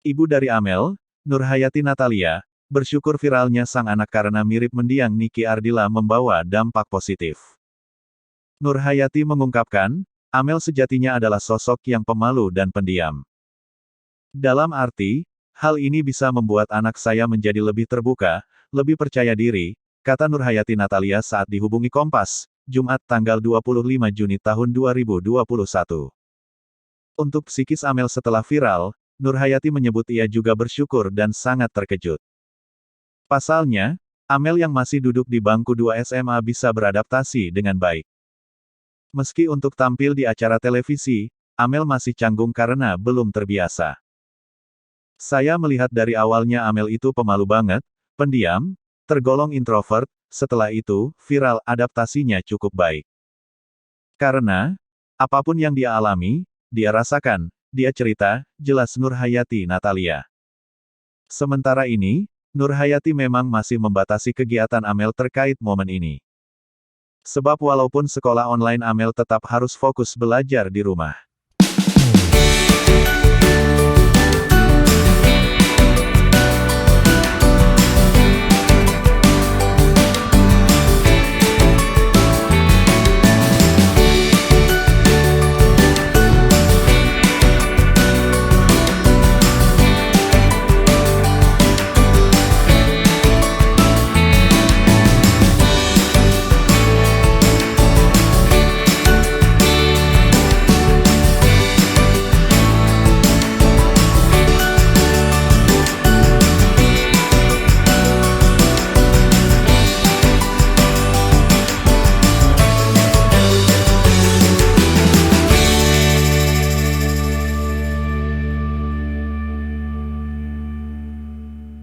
Ibu dari Amel, Nurhayati Natalia, bersyukur viralnya sang anak karena mirip mendiang Niki Ardila membawa dampak positif. Nurhayati mengungkapkan, Amel sejatinya adalah sosok yang pemalu dan pendiam. Dalam arti, hal ini bisa membuat anak saya menjadi lebih terbuka, lebih percaya diri, kata Nurhayati Natalia saat dihubungi Kompas, Jumat tanggal 25 Juni tahun 2021. Untuk psikis Amel setelah viral, Nurhayati menyebut ia juga bersyukur dan sangat terkejut. Pasalnya, Amel yang masih duduk di bangku 2 SMA bisa beradaptasi dengan baik. Meski untuk tampil di acara televisi, Amel masih canggung karena belum terbiasa. Saya melihat dari awalnya Amel itu pemalu banget, pendiam, tergolong introvert, setelah itu, viral, adaptasinya cukup baik. Karena, apapun yang dia alami, dia rasakan, dia cerita, jelas Nurhayati Natalia. Sementara ini, Nurhayati memang masih membatasi kegiatan Amel terkait momen ini. Sebab walaupun sekolah online Amel tetap harus fokus belajar di rumah.